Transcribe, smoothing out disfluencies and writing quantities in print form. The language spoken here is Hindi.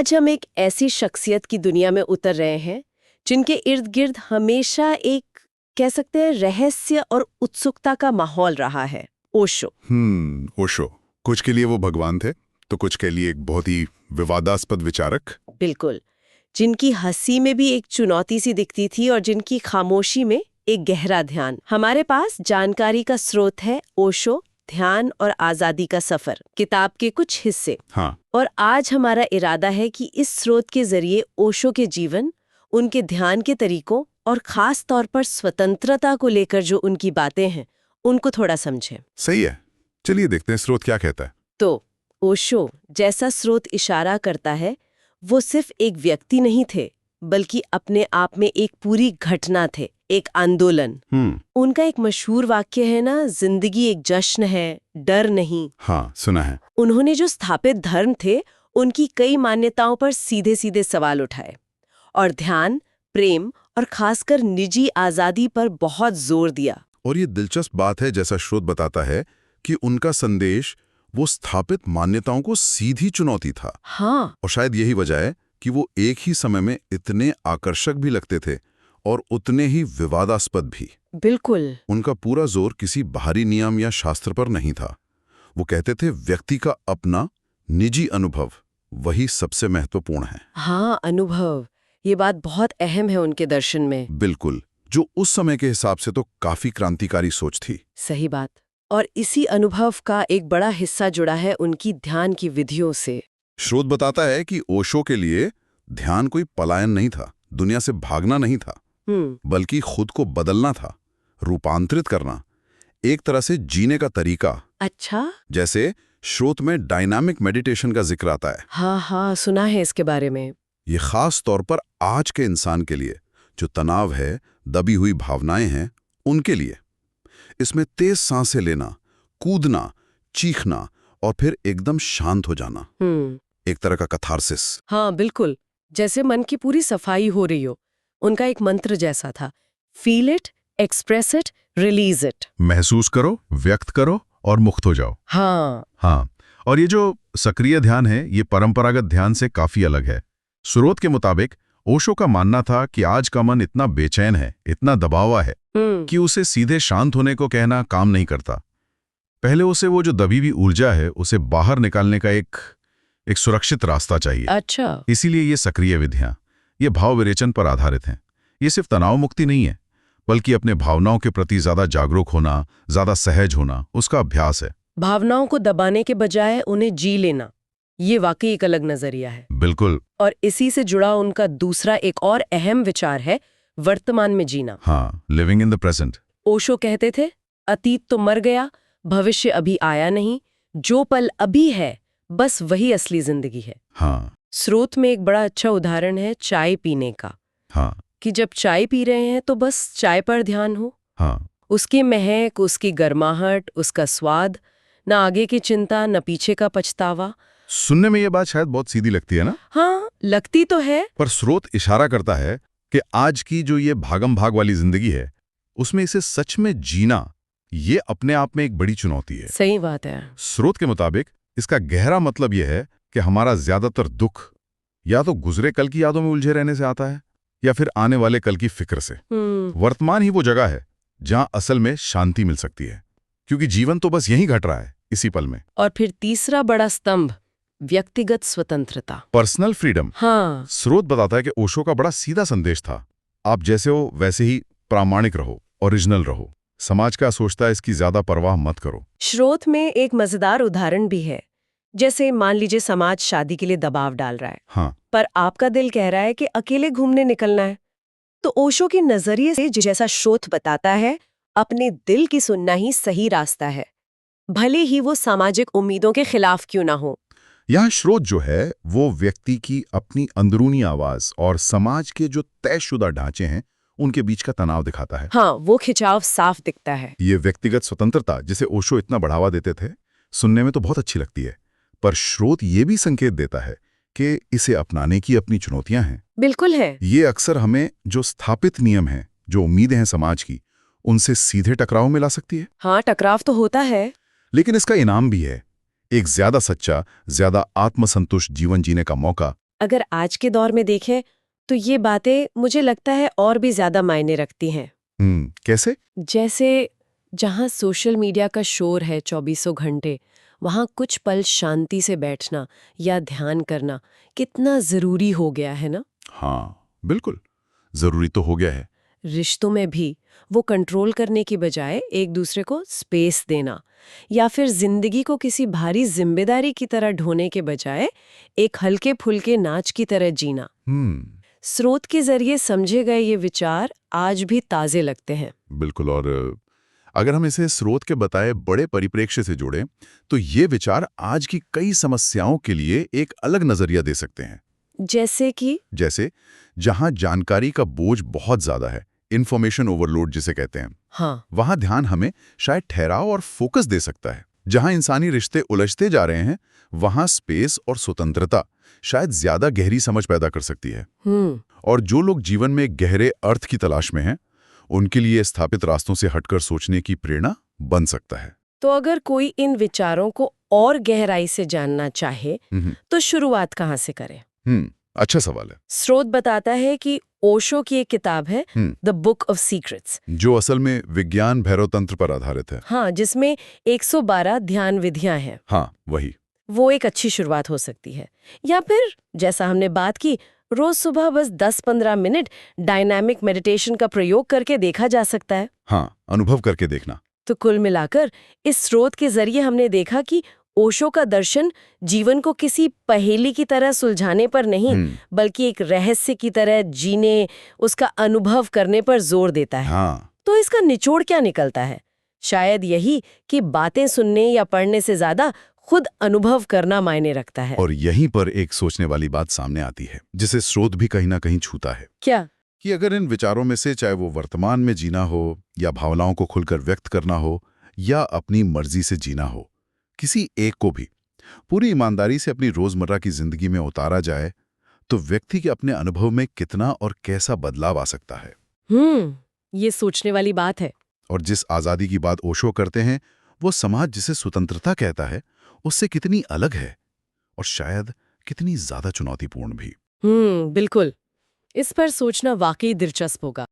आज हम एक ऐसी शख्सियत की दुनिया में उतर रहे हैं जिनके इर्द गिर्द हमेशा एक कह सकते हैं रहस्य और उत्सुकता का माहौल रहा है। ओशो। ओशो। कुछ के लिए वो भगवान थे तो कुछ के लिए एक बहुत ही विवादास्पद विचारक। बिल्कुल, जिनकी हंसी में भी एक चुनौती सी दिखती थी और जिनकी खामोशी में एक गहरा ध्यान। हमारे पास जानकारी का स्रोत है ओशो, ध्यान और आजादी का सफर, किताब के कुछ हिस्से। हाँ। और आज हमारा इरादा है कि इस स्रोत के जरिए ओशो के जीवन, उनके ध्यान के तरीकों और खास तौर पर स्वतंत्रता को लेकर जो उनकी बातें हैं उनको थोड़ा समझें। सही है, चलिए देखते हैं स्रोत क्या कहता है। तो ओशो, जैसा स्रोत इशारा करता है, वो सिर्फ एक व्यक्ति नहीं थे बल्कि अपने आप में एक पूरी घटना थे, एक आंदोलन। उनका एक मशहूर वाक्य है ना, जिंदगी एक जश्न है, डर नहीं। हाँ, सुना है। उन्होंने जो स्थापित धर्म थे उनकी कई मान्यताओं पर सीधे सीधे सवाल उठाए और ध्यान, प्रेम और खासकर निजी आजादी पर बहुत जोर दिया। और ये दिलचस्प बात है, जैसा स्रोत बताता है कि उनका संदेश वो स्थापित मान्यताओं को सीधी चुनौती था। हाँ। और शायद यही वजह है कि वो एक ही समय में इतने आकर्षक भी लगते थे और उतने ही विवादास्पद भी। बिल्कुल। उनका पूरा जोर किसी बाहरी नियम या शास्त्र पर नहीं था। वो कहते थे व्यक्ति का अपना निजी अनुभव वही सबसे महत्वपूर्ण है। हाँ, अनुभव, ये बात बहुत अहम है उनके दर्शन में। बिल्कुल, जो उस समय के हिसाब से तो काफी क्रांतिकारी सोच थी। सही बात। और इसी अनुभव का एक बड़ा हिस्सा जुड़ा है उनकी ध्यान की विधियों से। स्रोत बताता है कि ओशो के लिए ध्यान कोई पलायन नहीं था, दुनिया से भागना नहीं था, बल्कि खुद को बदलना था, रूपांतरित करना, एक तरह से जीने का तरीका। अच्छा। जैसे स्रोत में डायनामिक मेडिटेशन का जिक्र आता है। हाँ, सुना है इसके बारे में। ये खास तौर पर आज के इंसान के लिए, जो तनाव है, दबी हुई भावनाएं हैं, उनके लिए। इसमें तेज सांसें लेना, कूदना, चीखना और फिर एकदम शांत हो जाना, एक तरह का कथारसिस। हाँ बिल्कुल, जैसे मन की पूरी सफाई हो रही हो। उनका एक मंत्र जैसा था, feel it, express it, release it. महसूस करो, व्यक्त करो और मुक्त हो जाओ। हाँ। और ये जो सक्रिय ध्यान है, ये परंपरागत ध्यान से काफी अलग है। स्रोत के मुताबिक ओशो का मानना था कि आज का मन इतना बेचैन है, इतना दबावा है कि उसे सीधे शांत होने को कहना काम नहीं करता। पहले उसे वो जो दबी हुई ऊर्जा है उसे बाहर निकालने का एक सुरक्षित रास्ता चाहिए। अच्छा। इसीलिए ये सक्रिय विधियां, ये भाव विरेचन पर आधारित हैं। ये सिर्फ तनाव मुक्ति नहीं है, बल्कि अपने भावनाओं के प्रति ज्यादा जागरूक होना, ज्यादा सहज होना, उसका अभ्यास है। भावनाओं को दबाने के बजाय उन्हें जी लेना, ये वाकई एक अलग नजरिया है। बिल्कुल। और इसी से जुड़ा उनका दूसरा एक और अहम विचार है वर्तमान में जीना। हाँ, living in the present. Osho कहते थे, अतीत तो मर गया, भविष्य अभी आया नहीं, जो पल अभी है बस वही असली जिंदगी है। हाँ। स्रोत में एक बड़ा अच्छा उदाहरण है चाय पीने का। हाँ। कि जब चाय पी रहे हैं तो बस चाय पर ध्यान हो। हाँ। उसकी महक, उसकी गर्माहट, उसका स्वाद, न आगे की चिंता, न पीछे का पछतावा। सुनने में ये बात शायद बहुत सीधी लगती है ना? हाँ, लगती तो है। पर स्रोत इशारा करता है कि आज की जो ये भागम भाग वाली जिंदगी है, उसमें इसे सच में जीना, ये अपने आप में एक बड़ी चुनौती है। सही बात है। स्रोत के मुताबिक इसका गहरा मतलब यह है कि हमारा ज्यादातर दुख या तो गुजरे कल की यादों में उलझे रहने से आता है, या फिर आने वाले कल की फिक्र से। वर्तमान ही वो जगह है जहां असल में शांति मिल सकती है, क्योंकि जीवन तो बस यहीं घट रहा है, इसी पल में। और फिर तीसरा बड़ा स्तंभ, व्यक्तिगत स्वतंत्रता, पर्सनल फ्रीडम। हाँ। स्रोत बताता है कि ओशो का बड़ा सीधा संदेश था, आप जैसे हो वैसे ही प्रामाणिक रहो, ओरिजिनल रहो, समाज क्या सोचता है इसकी ज्यादा परवाह मत करो। स्रोत में एक मजेदार उदाहरण भी है, जैसे मान लीजिए समाज शादी के लिए दबाव डाल रहा है। हाँ। पर आपका दिल कह रहा है कि अकेले घूमने निकलना है, तो ओशो के नजरिए से जैसा स्रोत बताता है, अपने दिल की सुनना ही सही रास्ता है, भले ही वो सामाजिक उम्मीदों के खिलाफ क्यों ना हो। यहाँ स्रोत जो है वो व्यक्ति की अपनी अंदरूनी आवाज और समाज के जो तयशुदा ढांचे हैं उनके बीच का तनाव दिखाता है। हाँ, वो खिंचाव साफ दिखता है। ये व्यक्तिगत स्वतंत्रता जिसे ओशो इतना बढ़ावा देते थे, सुनने में तो बहुत अच्छी लगती है, पर स्रोत ये भी संकेत देता है कि इसे अपनाने की अपनी चुनौतियां हैं। बिल्कुल है। ये अक्सर हमें जो स्थापित नियम हैं, जो उम्मीदें हैं समाज की, उनसे सीधे टकराव में ला सकती है। हाँ, टकराव तो होता है, लेकिन इसका इनाम भी है, एक ज्यादा सच्चा, ज्यादा आत्मसंतुष्ट जीवन जीने का मौका। अगर आज के दौर में देखें तो ये बातें मुझे लगता है और भी ज्यादा मायने रखती हैं। कैसे? जैसे जहाँ सोशल मीडिया का शोर है 24 घंटे, वहाँ कुछ पल शांति से बैठना या ध्यान करना कितना जरूरी हो गया है ना? हाँ, बिल्कुल जरूरी तो हो गया है। रिश्तों में भी वो कंट्रोल करने की बजाय एक दूसरे को स्पेस देना, या फिर जिंदगी को किसी भारी जिम्मेदारी की तरह ढोने के बजाय एक हल्के फुल्के नाच की तरह जीना। स्रोत के जरिए समझे गए ये विचार आज भी ताजे लगते हैं। बिल्कुल। और अगर हम इसे स्रोत के बताए बड़े परिप्रेक्ष्य से जोड़ें तो ये विचार आज की कई समस्याओं के लिए एक अलग नजरिया दे सकते हैं। जैसे जहां जानकारी का बोझ बहुत ज्यादा है, इंफॉर्मेशन ओवरलोड जिसे कहते हैं, हाँ, वहां ध्यान हमें शायद ठहराव और फोकस दे सकता है। जहां इंसानी रिश्ते उलझते जा रहे हैं, वहां स्पेस और स्वतंत्रता शायद ज्यादा गहरी समझ पैदा कर सकती है। और जो लोग जीवन में गहरे अर्थ की तलाश में हैं, उनके लिए स्थापित रास्तों से हटकर सोचने की प्रेरणा बन सकता है। तो अगर कोई इन विचारों को और गहराई से जानना चाहे तो शुरुआत कहाँ से करे? अच्छा सवाल है। स्रोत बताता है कि ओशो की एक किताब है द बुक ऑफ सीक्रेट्स, जो असल में विज्ञान भैरवतंत्र पर आधारित है। हाँ, जिसमें 112 ध्यान विधियां हैं। हाँ, वही। वो एक अच्छी शुरुआत हो सकती है। या फिर जैसा हमने बात की, रोज सुबह बस 10-15 मिनट डायनामिक मेडिटेशन का प्रयोग करके देखा जा सकता है। हाँ, अनुभव करके देखना। तो कुल मिलाकर इस स्रोत के जरिए हमने देखा कि ओशो का दर्शन जीवन को किसी पहेली की तरह सुलझाने पर नहीं, बल्कि एक रहस्य की तरह जीने, उसका अनुभव करने पर जोर देता है। हाँ। तो इसका निचोड़ क्या निकलता है? शायद यही कि बातें सुनने या पढ़ने से ज्यादा खुद अनुभव करना मायने रखता है। और यहीं पर एक सोचने वाली बात सामने आती है, जिसे स्रोत भी कहीं ना कहीं छूता है। क्या? कि अगर इन विचारों में से, चाहे वो वर्तमान में जीना हो या भावनाओं को खुलकर व्यक्त करना हो या अपनी मर्जी से जीना हो, किसी एक को भी पूरी ईमानदारी से अपनी रोजमर्रा की जिंदगी में उतारा जाए, तो व्यक्ति के अपने अनुभव में कितना और कैसा बदलाव आ सकता है। ये सोचने वाली बात है। और जिस आजादी की बात ओशो करते हैं, वो समाज जिसे स्वतंत्रता कहता है, उससे कितनी अलग है और शायद कितनी ज्यादा चुनौतीपूर्ण भी। बिल्कुल। इस पर सोचना वाकई दिलचस्प होगा।